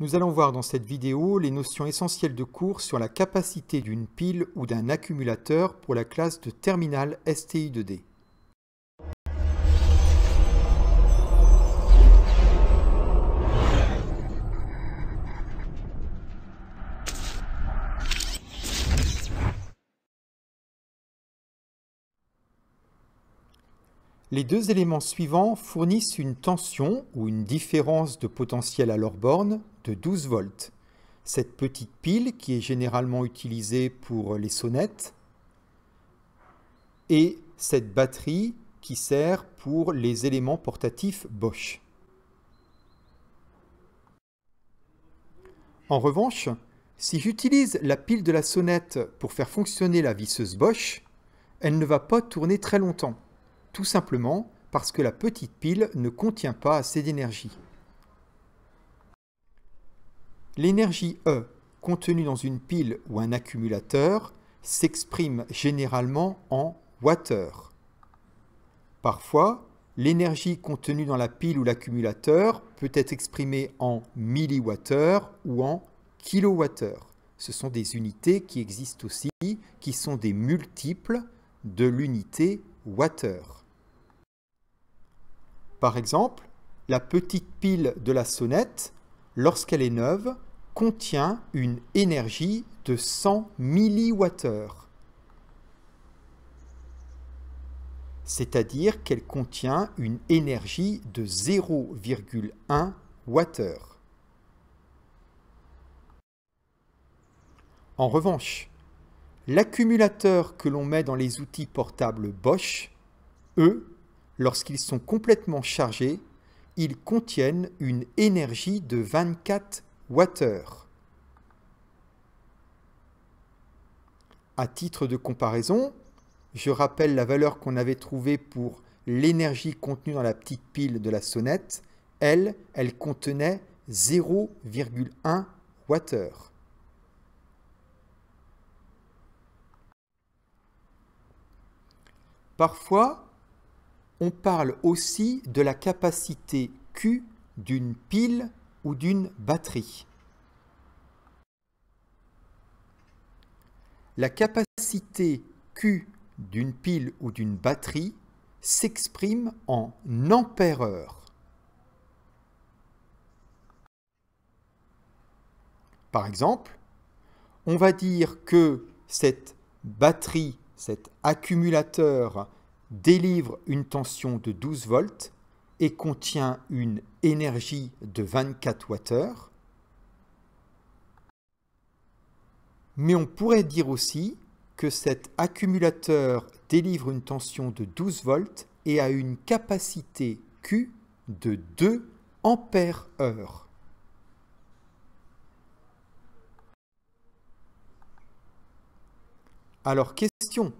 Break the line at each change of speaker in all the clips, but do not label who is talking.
Nous allons voir dans cette vidéo les notions essentielles de cours sur la capacité d'une pile ou d'un accumulateur pour la classe de terminale STI2D. Les deux éléments suivants fournissent une tension ou une différence de potentiel à leur borne de 12 volts. Cette petite pile qui est généralement utilisée pour les sonnettes et cette batterie qui sert pour les éléments portatifs Bosch. En revanche, si j'utilise la pile de la sonnette pour faire fonctionner la visseuse Bosch, elle ne va pas tourner très longtemps. Tout simplement parce que la petite pile ne contient pas assez d'énergie. L'énergie E contenue dans une pile ou un accumulateur s'exprime généralement en wattheures. Parfois, l'énergie contenue dans la pile ou l'accumulateur peut être exprimée en milliwattheures ou en kilowattheures. Ce sont des unités qui existent aussi, qui sont des multiples de l'unité wattheure. Par exemple, la petite pile de la sonnette, lorsqu'elle est neuve, contient une énergie de 100 milliwattheures. C'est-à-dire qu'elle contient une énergie de 0,1 wattheure. En revanche, l'accumulateur que l'on met dans les outils portables Bosch, eux, lorsqu'ils sont complètement chargés, ils contiennent une énergie de 24 wattheures. À titre de comparaison, je rappelle la valeur qu'on avait trouvée pour l'énergie contenue dans la petite pile de la sonnette. Elle contenait 0,1 wattheure. Parfois, on parle aussi de la capacité Q d'une pile ou d'une batterie. La capacité Q d'une pile ou d'une batterie s'exprime en ampères-heure. Par exemple, on va dire que cette batterie, cet accumulateur, délivre une tension de 12 volts et contient une énergie de 24 wattheures. Mais on pourrait dire aussi que cet accumulateur délivre une tension de 12 volts et a une capacité Q de 2 ampères-heure. Alors, question.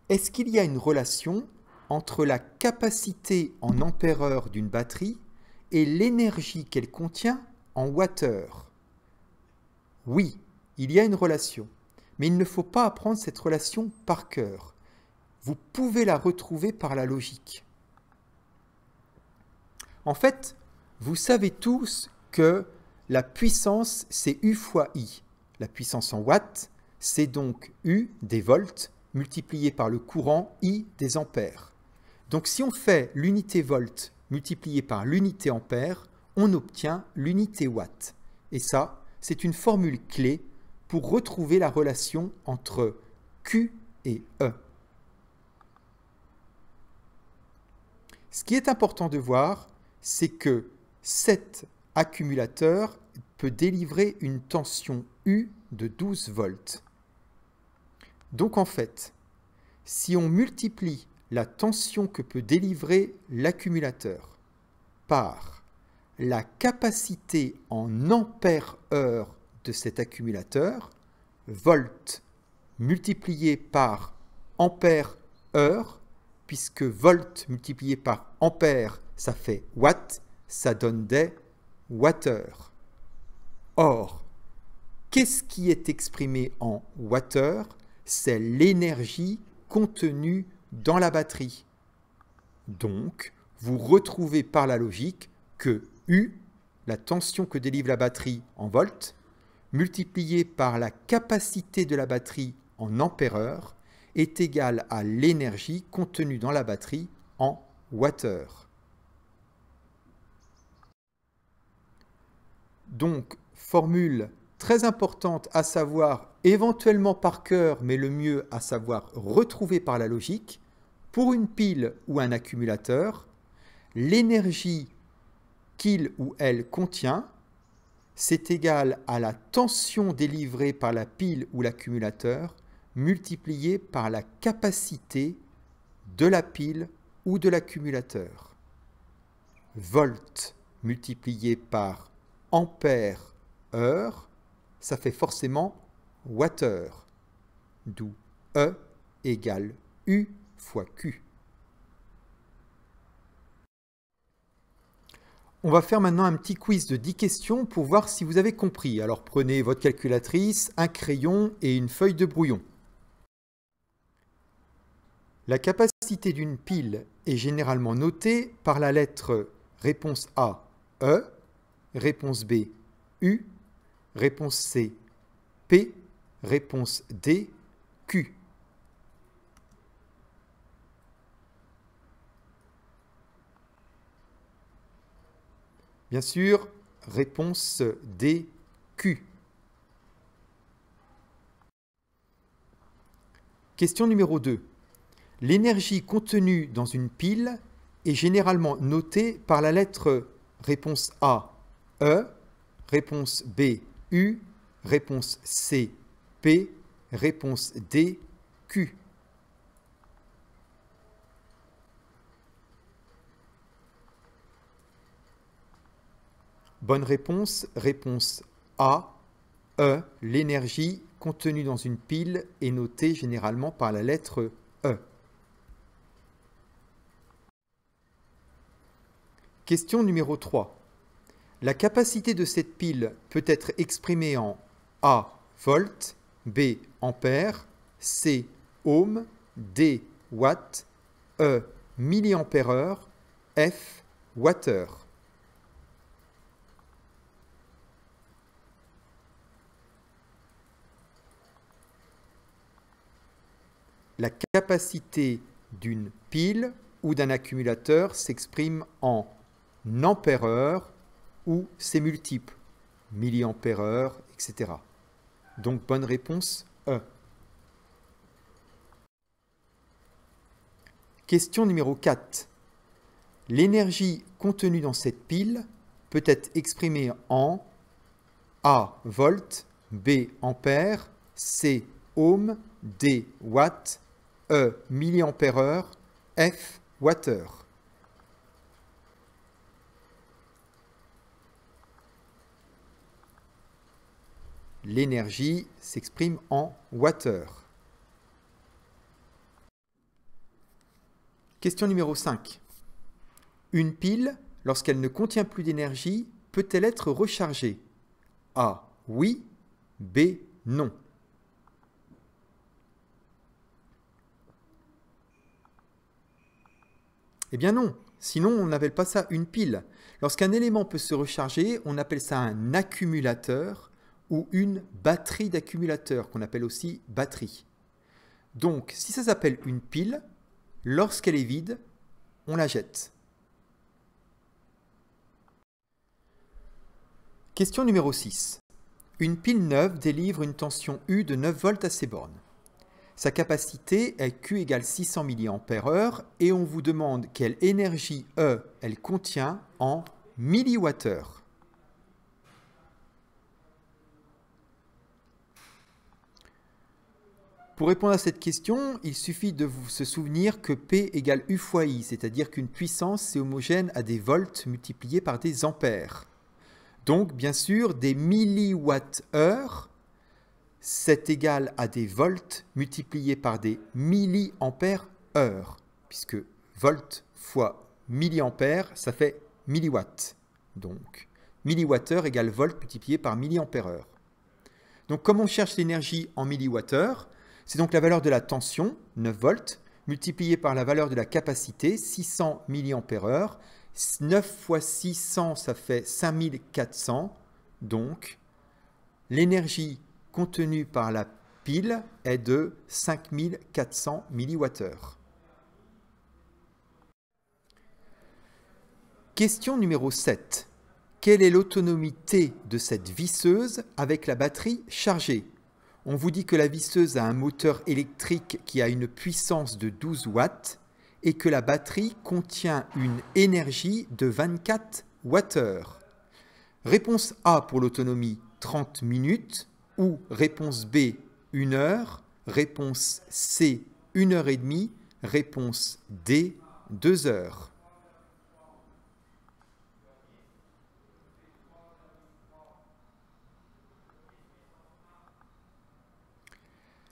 Est-ce qu'il y a une relation entre la capacité en ampères-heure d'une batterie et l'énergie qu'elle contient en wattheures? Oui, il y a une relation, mais il ne faut pas apprendre cette relation par cœur. Vous pouvez la retrouver par la logique. En fait, vous savez tous que la puissance, c'est U fois I. La puissance en watts, c'est donc U des volts multiplié par le courant I des ampères. Donc si on fait l'unité volt multiplié par l'unité ampère, on obtient l'unité watt. Et ça, c'est une formule clé pour retrouver la relation entre Q et E. Ce qui est important de voir, c'est que cet accumulateur peut délivrer une tension U de 12 volts. Donc en fait, si on multiplie la tension que peut délivrer l'accumulateur par la capacité en ampères-heure de cet accumulateur, volt multiplié par ampères-heure, puisque volt multiplié par ampère, ça fait watt, ça donne des wattheures. Or, qu'est-ce qui est exprimé en wattheures? C'est l'énergie contenue dans la batterie. Donc, vous retrouvez par la logique que U, la tension que délivre la batterie en volts, multiplié par la capacité de la batterie en ampères, est égal à l'énergie contenue dans la batterie en wattheures. Donc, formule très importante à savoir éventuellement par cœur, mais le mieux à savoir retrouver par la logique. Pour une pile ou un accumulateur, l'énergie qu'il ou elle contient, c'est égal à la tension délivrée par la pile ou l'accumulateur multipliée par la capacité de la pile ou de l'accumulateur. Volt multiplié par ampère heure, ça fait forcément wattheure, d'où E égale U fois Q. On va faire maintenant un petit quiz de 10 questions pour voir si vous avez compris. Alors prenez votre calculatrice, un crayon et une feuille de brouillon. La capacité d'une pile est généralement notée par la lettre réponse A, E, réponse B, U, réponse C, P, réponse D, Q. Bien sûr, réponse D, Q. Question numéro 2. L'énergie contenue dans une pile est généralement notée par la lettre réponse A, E, réponse B, U, réponse C, P, réponse D, Q. Bonne réponse, réponse A, E. L'énergie contenue dans une pile est notée généralement par la lettre E. Question numéro 3. La capacité de cette pile peut être exprimée en A, volts, B, ampères, C, ohms, D, watts, E, milliampères-heure, F, wattheures. La capacité d'une pile ou d'un accumulateur s'exprime en ampères-heure ou ses multiples, milliampères-heure, etc. Donc bonne réponse E. Question numéro 4. L'énergie contenue dans cette pile peut être exprimée en A, volts, B, ampères, C, ohms, D, watts, E, milliampères-heure, F, wattheures. L'énergie s'exprime en wattheures. Question numéro 5. Une pile, lorsqu'elle ne contient plus d'énergie, peut-elle être rechargée? A, oui, B, non. Eh bien non, sinon on n'appelle pas ça une pile. Lorsqu'un élément peut se recharger, on appelle ça un accumulateur ou une batterie d'accumulateur, qu'on appelle aussi batterie. Donc, si ça s'appelle une pile, lorsqu'elle est vide, on la jette. Question numéro 6. Une pile neuve délivre une tension U de 9 volts à ses bornes. Sa capacité est Q égale 600 mAh et on vous demande quelle énergie E elle contient en milliwattheures. Pour répondre à cette question, il suffit de se souvenir que P égale U fois I, c'est-à-dire qu'une puissance est homogène à des volts multipliés par des ampères. Donc, bien sûr, des milliwattheures, c'est égal à des volts multipliés par des milliampères-heure, puisque volt fois milliampères, ça fait milliwatts. Donc, milliwattheure égale volt multiplié par milliampères-heure. Donc, comme on cherche l'énergie en milliwattheure, c'est donc la valeur de la tension, 9 volts, multipliée par la valeur de la capacité, 600 mAh. 9 fois 600, ça fait 5400. Donc, l'énergie contenue par la pile est de 5400 mWh. Question numéro 7. Quelle est l'autonomie T de cette visseuse avec la batterie chargée? On vous dit que la visseuse a un moteur électrique qui a une puissance de 12 watts et que la batterie contient une énergie de 24 Wh. Réponse A pour l'autonomie 30 minutes ou réponse B 1 heure, réponse C 1 heure et demie, réponse D 2 heures.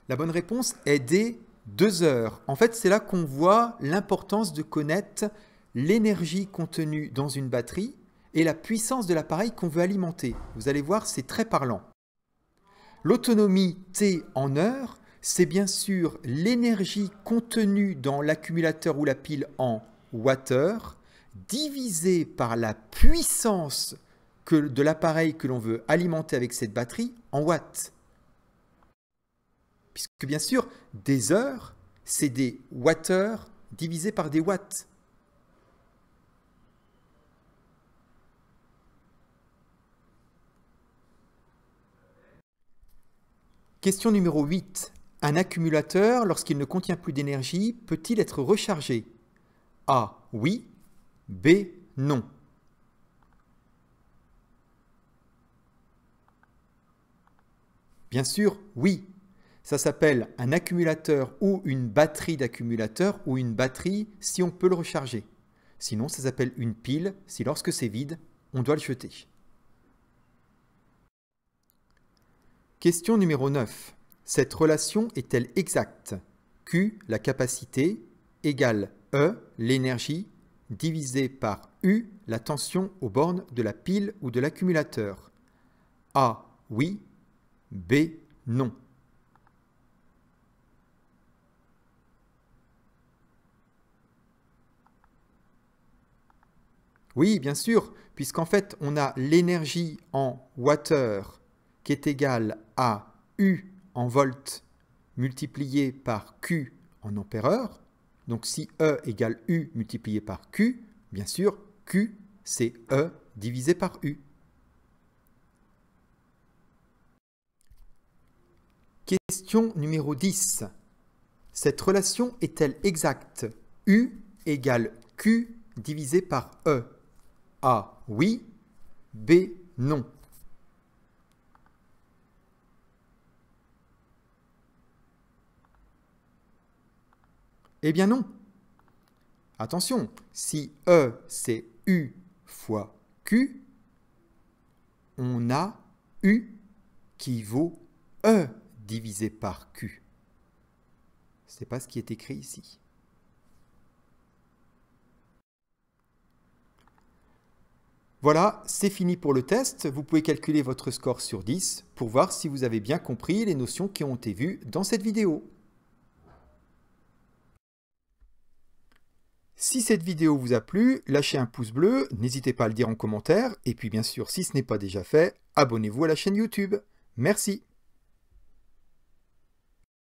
La bonne réponse est D 2 heures. En fait, c'est là qu'on voit l'importance de connaître l'énergie contenue dans une batterie et la puissance de l'appareil qu'on veut alimenter. Vous allez voir, c'est très parlant. L'autonomie T en heures, c'est bien sûr l'énergie contenue dans l'accumulateur ou la pile en wattheures divisée par la puissance de l'appareil que l'on veut alimenter avec cette batterie en watts. Puisque bien sûr, des heures, c'est des wattheures divisés par des watts. Question numéro 8. Un accumulateur, lorsqu'il ne contient plus d'énergie, peut-il être rechargé? A. Oui. B. Non. Bien sûr, oui. Ça s'appelle un accumulateur ou une batterie d'accumulateur ou une batterie si on peut le recharger. Sinon, ça s'appelle une pile si lorsque c'est vide, on doit le jeter. Question numéro 9. Cette relation est-elle exacte? Q, la capacité, égale E, l'énergie, divisé par U, la tension aux bornes de la pile ou de l'accumulateur. A, oui. B, non. Oui, bien sûr, puisqu'en fait, on a l'énergie en wattheures qui est égale à U en volts multiplié par Q en ampères-heure. Donc, si E égale U multiplié par Q, bien sûr, Q, c'est E divisé par U. Question numéro 10. Cette relation est-elle exacte? U égale Q divisé par E. A, oui. B, non. Eh bien non. Attention, si E c'est U fois Q, on a U qui vaut E divisé par Q. Ce n'est pas ce qui est écrit ici. Voilà, c'est fini pour le test. Vous pouvez calculer votre score sur 10 pour voir si vous avez bien compris les notions qui ont été vues dans cette vidéo. Si cette vidéo vous a plu, lâchez un pouce bleu, n'hésitez pas à le dire en commentaire, et puis bien sûr, si ce n'est pas déjà fait, abonnez-vous à la chaîne YouTube. Merci.